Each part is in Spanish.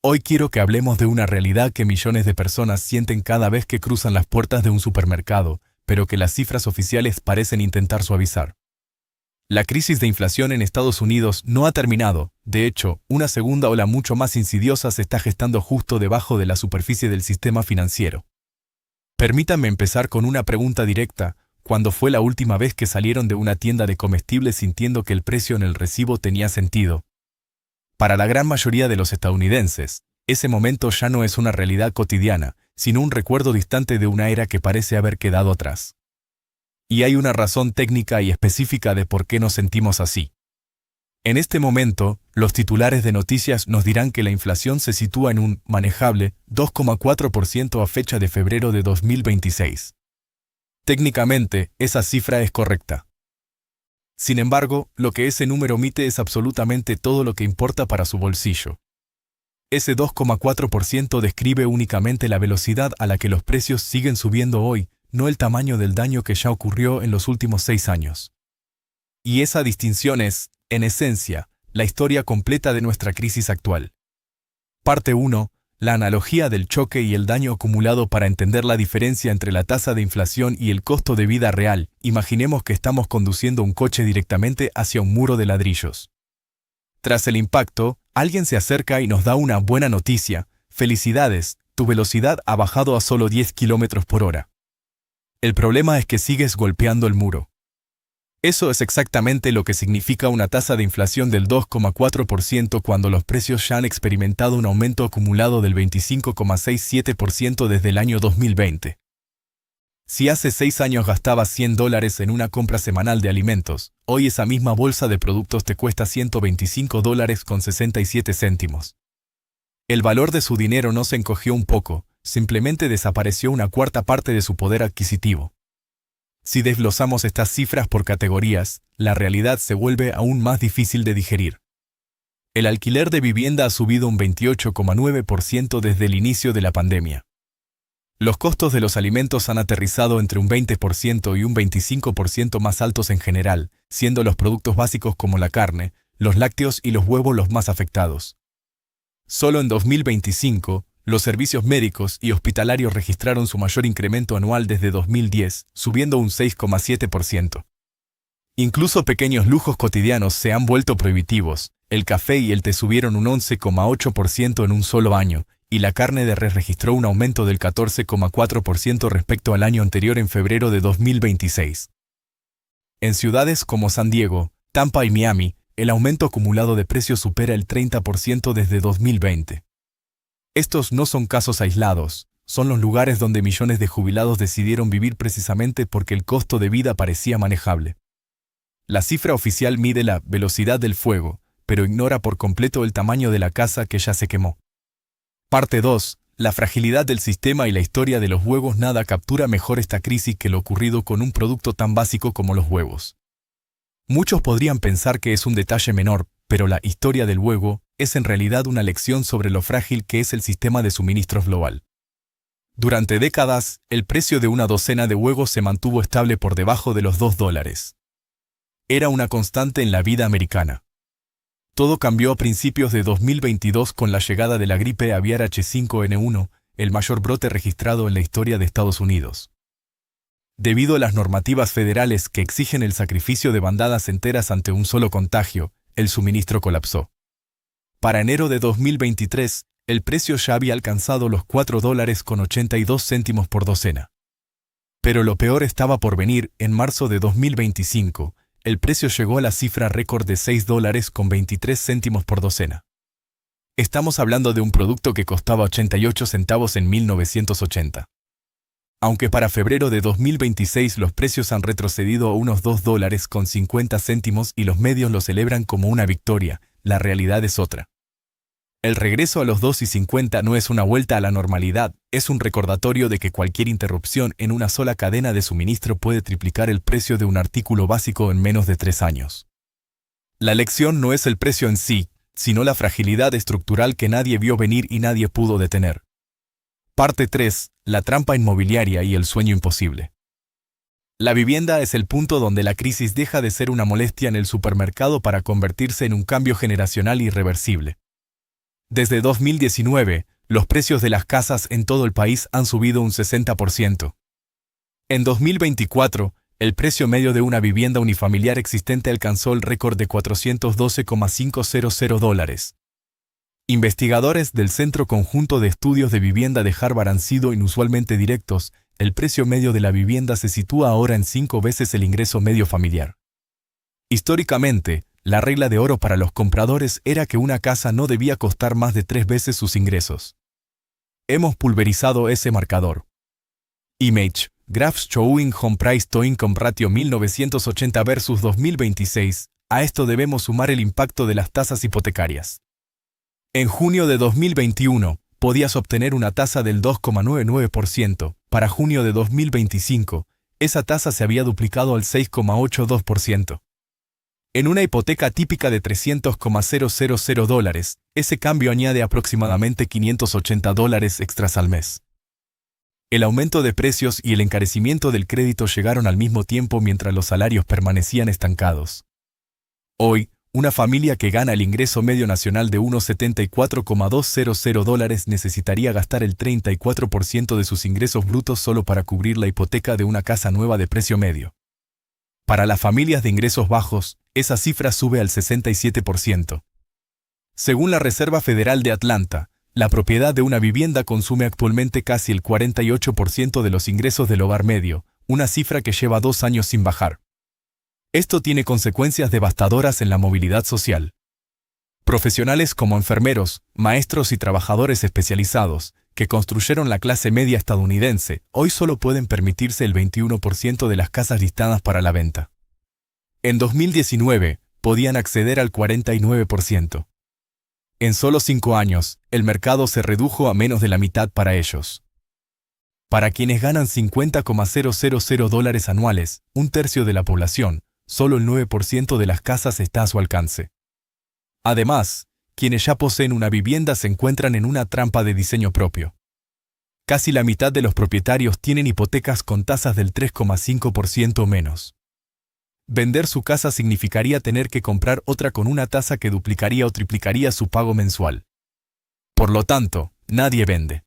Hoy quiero que hablemos de una realidad que millones de personas sienten cada vez que cruzan las puertas de un supermercado, pero que las cifras oficiales parecen intentar suavizar. La crisis de inflación en Estados Unidos no ha terminado. De hecho, una segunda ola mucho más insidiosa se está gestando justo debajo de la superficie del sistema financiero. Permítanme empezar con una pregunta directa. ¿Cuándo fue la última vez que salieron de una tienda de comestibles sintiendo que el precio en el recibo tenía sentido? Para la gran mayoría de los estadounidenses, ese momento ya no es una realidad cotidiana, sino un recuerdo distante de una era que parece haber quedado atrás. Y hay una razón técnica y específica de por qué nos sentimos así. En este momento, los titulares de noticias nos dirán que la inflación se sitúa en un manejable 2,4% a fecha de febrero de 2026. Técnicamente, esa cifra es correcta. Sin embargo, lo que ese número omite es absolutamente todo lo que importa para su bolsillo. Ese 2,4% describe únicamente la velocidad a la que los precios siguen subiendo hoy, no el tamaño del daño que ya ocurrió en los últimos 6 años. Y esa distinción es, en esencia, la historia completa de nuestra crisis actual. Parte 1. La analogía del choque y el daño acumulado. Para entender la diferencia entre la tasa de inflación y el costo de vida real, imaginemos que estamos conduciendo un coche directamente hacia un muro de ladrillos. Tras el impacto, alguien se acerca y nos da una buena noticia. Felicidades, tu velocidad ha bajado a solo 10 km por hora. El problema es que sigues golpeando el muro. Eso es exactamente lo que significa una tasa de inflación del 2,4% cuando los precios ya han experimentado un aumento acumulado del 25,67% desde el año 2020. Si hace 6 años gastabas $100 en una compra semanal de alimentos, hoy esa misma bolsa de productos te cuesta $125,67. El valor de su dinero no se encogió un poco, simplemente desapareció una cuarta parte de su poder adquisitivo. Si desglosamos estas cifras por categorías, la realidad se vuelve aún más difícil de digerir. El alquiler de vivienda ha subido un 28,9% desde el inicio de la pandemia. Los costos de los alimentos han aterrizado entre un 20% y un 25% más altos en general, siendo los productos básicos como la carne, los lácteos y los huevos los más afectados. Solo en 2025, los servicios médicos y hospitalarios registraron su mayor incremento anual desde 2010, subiendo un 6,7%. Incluso pequeños lujos cotidianos se han vuelto prohibitivos. El café y el té subieron un 11,8% en un solo año, y la carne de res registró un aumento del 14,4% respecto al año anterior en febrero de 2026. En ciudades como San Diego, Tampa y Miami, el aumento acumulado de precios supera el 30% desde 2020. Estos no son casos aislados, son los lugares donde millones de jubilados decidieron vivir precisamente porque el costo de vida parecía manejable. La cifra oficial mide la velocidad del fuego, pero ignora por completo el tamaño de la casa que ya se quemó. Parte 2. La fragilidad del sistema y la historia de los huevos. Nada captura mejor esta crisis que lo ocurrido con un producto tan básico como los huevos. Muchos podrían pensar que es un detalle menor, pero la historia del huevo es en realidad una lección sobre lo frágil que es el sistema de suministros global. Durante décadas, el precio de una docena de huevos se mantuvo estable por debajo de los $2. Era una constante en la vida americana. Todo cambió a principios de 2022 con la llegada de la gripe aviar H5N1, el mayor brote registrado en la historia de Estados Unidos. Debido a las normativas federales que exigen el sacrificio de bandadas enteras ante un solo contagio, el suministro colapsó. Para enero de 2023, el precio ya había alcanzado los $4,82 por docena. Pero lo peor estaba por venir. En marzo de 2025, el precio llegó a la cifra récord de $6,23 por docena. Estamos hablando de un producto que costaba 88 centavos en 1980. Aunque para febrero de 2026 los precios han retrocedido a unos $2,50 y los medios lo celebran como una victoria, la realidad es otra. El regreso a los $2,50 no es una vuelta a la normalidad, es un recordatorio de que cualquier interrupción en una sola cadena de suministro puede triplicar el precio de un artículo básico en menos de 3 años. La lección no es el precio en sí, sino la fragilidad estructural que nadie vio venir y nadie pudo detener. Parte 3. La trampa inmobiliaria y el sueño imposible. La vivienda es el punto donde la crisis deja de ser una molestia en el supermercado para convertirse en un cambio generacional irreversible. Desde 2019, los precios de las casas en todo el país han subido un 60%. En 2024, el precio medio de una vivienda unifamiliar existente alcanzó el récord de $412,500. Investigadores del Centro Conjunto de Estudios de Vivienda de Harvard han sido inusualmente directos. El precio medio de la vivienda se sitúa ahora en 5 veces el ingreso medio familiar. Históricamente, la regla de oro para los compradores era que una casa no debía costar más de 3 veces sus ingresos. Hemos pulverizado ese marcador. Image, Graphs Showing Home Price to Income Ratio 1980 versus 2026. A esto debemos sumar el impacto de las tasas hipotecarias. En junio de 2021, podías obtener una tasa del 2,99%. Para junio de 2025, esa tasa se había duplicado al 6,82%. En una hipoteca típica de $300,000, ese cambio añade aproximadamente $580 extras al mes. El aumento de precios y el encarecimiento del crédito llegaron al mismo tiempo mientras los salarios permanecían estancados. Hoy, una familia que gana el ingreso medio nacional de unos $74,200 necesitaría gastar el 34% de sus ingresos brutos solo para cubrir la hipoteca de una casa nueva de precio medio. Para las familias de ingresos bajos, esa cifra sube al 67%. Según la Reserva Federal de Atlanta, la propiedad de una vivienda consume actualmente casi el 48% de los ingresos del hogar medio, una cifra que lleva 2 años sin bajar. Esto tiene consecuencias devastadoras en la movilidad social. Profesionales como enfermeros, maestros y trabajadores especializados, que construyeron la clase media estadounidense, hoy solo pueden permitirse el 21% de las casas listadas para la venta. En 2019, podían acceder al 49%. En solo 5 años, el mercado se redujo a menos de la mitad para ellos. Para quienes ganan $50,000 anuales, un tercio de la población, solo el 9% de las casas está a su alcance. Además, quienes ya poseen una vivienda se encuentran en una trampa de diseño propio. Casi la mitad de los propietarios tienen hipotecas con tasas del 3,5% o menos. Vender su casa significaría tener que comprar otra con una tasa que duplicaría o triplicaría su pago mensual. Por lo tanto, nadie vende.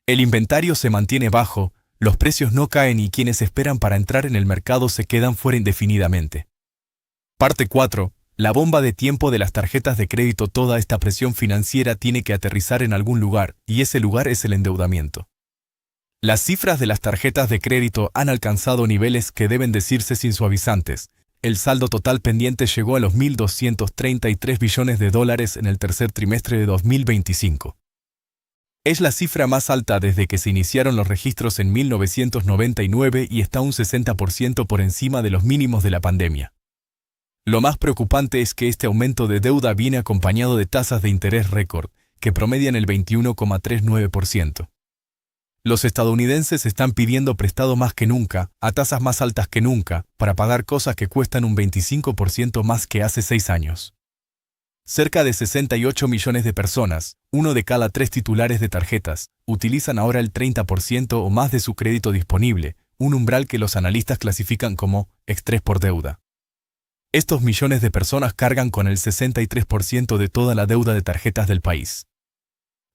El inventario se mantiene bajo, los precios no caen y quienes esperan para entrar en el mercado se quedan fuera indefinidamente. Parte 4. La bomba de tiempo de las tarjetas de crédito. Toda esta presión financiera tiene que aterrizar en algún lugar, y ese lugar es el endeudamiento. Las cifras de las tarjetas de crédito han alcanzado niveles que deben decirse sin suavizantes. El saldo total pendiente llegó a los $1.233 billones en el tercer trimestre de 2025. Es la cifra más alta desde que se iniciaron los registros en 1999 y está un 60% por encima de los mínimos de la pandemia. Lo más preocupante es que este aumento de deuda viene acompañado de tasas de interés récord, que promedian el 21,39%. Los estadounidenses están pidiendo prestado más que nunca, a tasas más altas que nunca, para pagar cosas que cuestan un 25% más que hace 6 años. Cerca de 68 millones de personas, 1 de cada 3 titulares de tarjetas, utilizan ahora el 30% o más de su crédito disponible, un umbral que los analistas clasifican como estrés por deuda. Estos millones de personas cargan con el 63% de toda la deuda de tarjetas del país.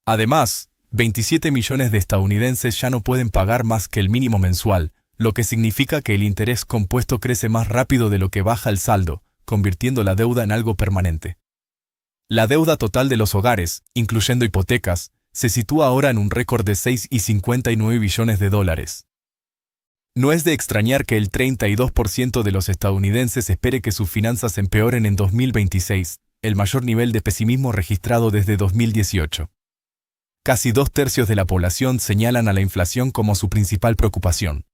Además, 27 millones de estadounidenses ya no pueden pagar más que el mínimo mensual, lo que significa que el interés compuesto crece más rápido de lo que baja el saldo, convirtiendo la deuda en algo permanente. La deuda total de los hogares, incluyendo hipotecas, se sitúa ahora en un récord de $6,59 billones. No es de extrañar que el 32% de los estadounidenses espere que sus finanzas empeoren en 2026, el mayor nivel de pesimismo registrado desde 2018. Casi 2/3 de la población señalan a la inflación como su principal preocupación.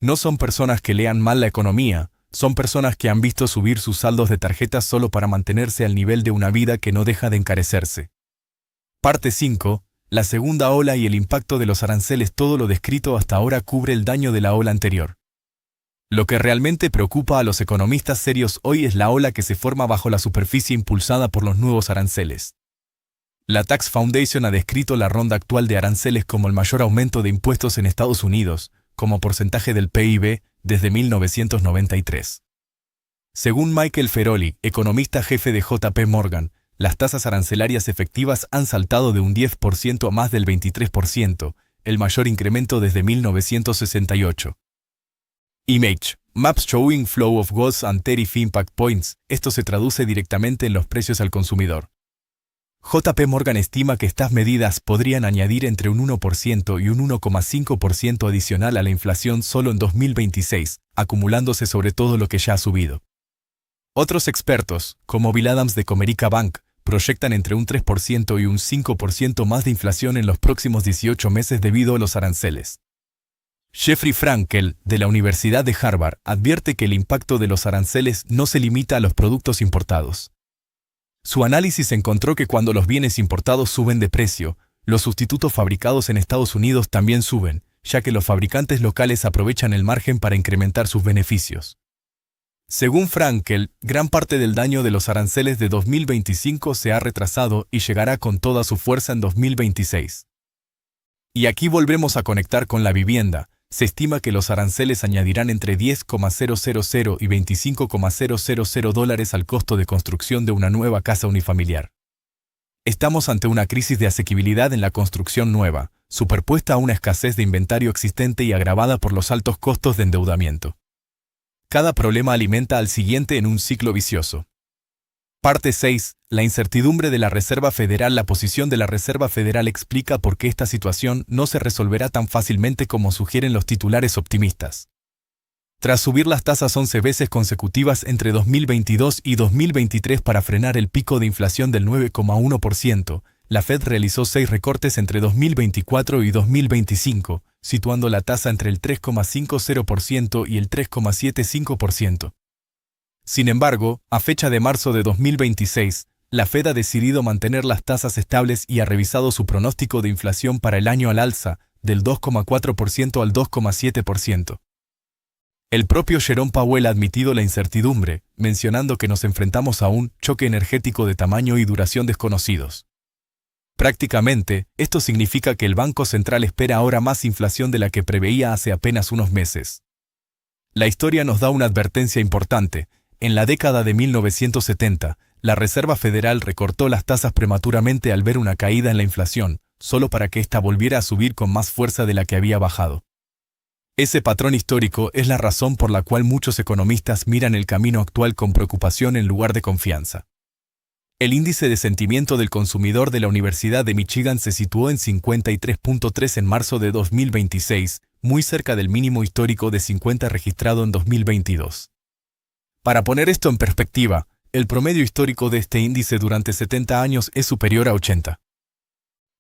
No son personas que lean mal la economía, son personas que han visto subir sus saldos de tarjetas solo para mantenerse al nivel de una vida que no deja de encarecerse. Parte 5. La segunda ola y el impacto de los aranceles. Todo lo descrito hasta ahora cubre el daño de la ola anterior. Lo que realmente preocupa a los economistas serios hoy es la ola que se forma bajo la superficie impulsada por los nuevos aranceles. La Tax Foundation ha descrito la ronda actual de aranceles como el mayor aumento de impuestos en Estados Unidos, como porcentaje del PIB, desde 1993. Según Michael Feroli, economista jefe de JP Morgan, las tasas arancelarias efectivas han saltado de un 10% a más del 23%, el mayor incremento desde 1968. Image. Maps showing flow of goods and tariff impact points. Esto se traduce directamente en los precios al consumidor. JP Morgan estima que estas medidas podrían añadir entre un 1% y un 1,5% adicional a la inflación solo en 2026, acumulándose sobre todo lo que ya ha subido. Otros expertos, como Bill Adams de Comerica Bank, proyectan entre un 3% y un 5% más de inflación en los próximos 18 meses debido a los aranceles. Jeffrey Frankel, de la Universidad de Harvard, advierte que el impacto de los aranceles no se limita a los productos importados. Su análisis encontró que cuando los bienes importados suben de precio, los sustitutos fabricados en Estados Unidos también suben, ya que los fabricantes locales aprovechan el margen para incrementar sus beneficios. Según Frankel, gran parte del daño de los aranceles de 2025 se ha retrasado y llegará con toda su fuerza en 2026. Y aquí volvemos a conectar con la vivienda. Se estima que los aranceles añadirán entre $10,000 y $25,000 al costo de construcción de una nueva casa unifamiliar. Estamos ante una crisis de asequibilidad en la construcción nueva, superpuesta a una escasez de inventario existente y agravada por los altos costos de endeudamiento. Cada problema alimenta al siguiente en un ciclo vicioso. Parte 6. La incertidumbre de la Reserva Federal. La posición de la Reserva Federal explica por qué esta situación no se resolverá tan fácilmente como sugieren los titulares optimistas. Tras subir las tasas 11 veces consecutivas entre 2022 y 2023 para frenar el pico de inflación del 9,1%, la Fed realizó 6 recortes entre 2024 y 2025, situando la tasa entre el 3,50% y el 3,75%. Sin embargo, a fecha de marzo de 2026, la Fed ha decidido mantener las tasas estables y ha revisado su pronóstico de inflación para el año al alza, del 2,4% al 2,7%. El propio Jerome Powell ha admitido la incertidumbre, mencionando que nos enfrentamos a un choque energético de tamaño y duración desconocidos. Prácticamente, esto significa que el Banco Central espera ahora más inflación de la que preveía hace apenas unos meses. La historia nos da una advertencia importante. En la década de 1970, la Reserva Federal recortó las tasas prematuramente al ver una caída en la inflación, solo para que ésta volviera a subir con más fuerza de la que había bajado. Ese patrón histórico es la razón por la cual muchos economistas miran el camino actual con preocupación en lugar de confianza. El índice de sentimiento del consumidor de la Universidad de Michigan se situó en 53.3 en marzo de 2026, muy cerca del mínimo histórico de 50 registrado en 2022. Para poner esto en perspectiva, el promedio histórico de este índice durante 70 años es superior a 80.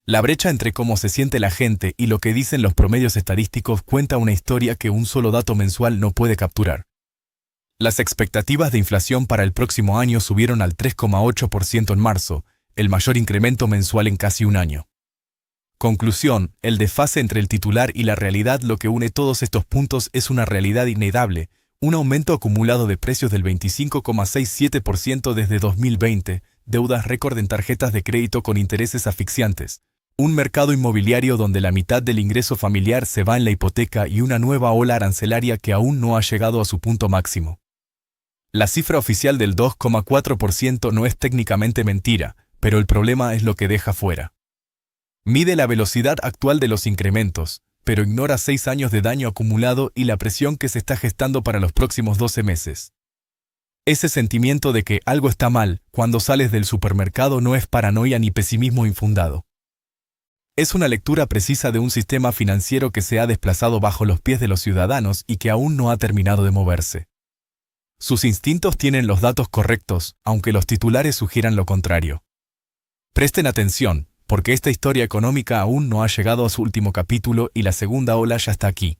La brecha entre cómo se siente la gente y lo que dicen los promedios estadísticos cuenta una historia que un solo dato mensual no puede capturar. Las expectativas de inflación para el próximo año subieron al 3,8% en marzo, el mayor incremento mensual en casi un año. Conclusión, el desfase entre el titular y la realidad. Lo que une todos estos puntos es una realidad innegable, un aumento acumulado de precios del 25,67% desde 2020, deudas récord en tarjetas de crédito con intereses asfixiantes, un mercado inmobiliario donde la mitad del ingreso familiar se va en la hipoteca y una nueva ola arancelaria que aún no ha llegado a su punto máximo. La cifra oficial del 2,4% no es técnicamente mentira, pero el problema es lo que deja fuera. Mide la velocidad actual de los incrementos, pero ignora 6 años de daño acumulado y la presión que se está gestando para los próximos 12 meses. Ese sentimiento de que algo está mal cuando sales del supermercado no es paranoia ni pesimismo infundado. Es una lectura precisa de un sistema financiero que se ha desplazado bajo los pies de los ciudadanos y que aún no ha terminado de moverse. Sus instintos tienen los datos correctos, aunque los titulares sugieran lo contrario. Presten atención, porque esta historia económica aún no ha llegado a su último capítulo y la segunda ola ya está aquí.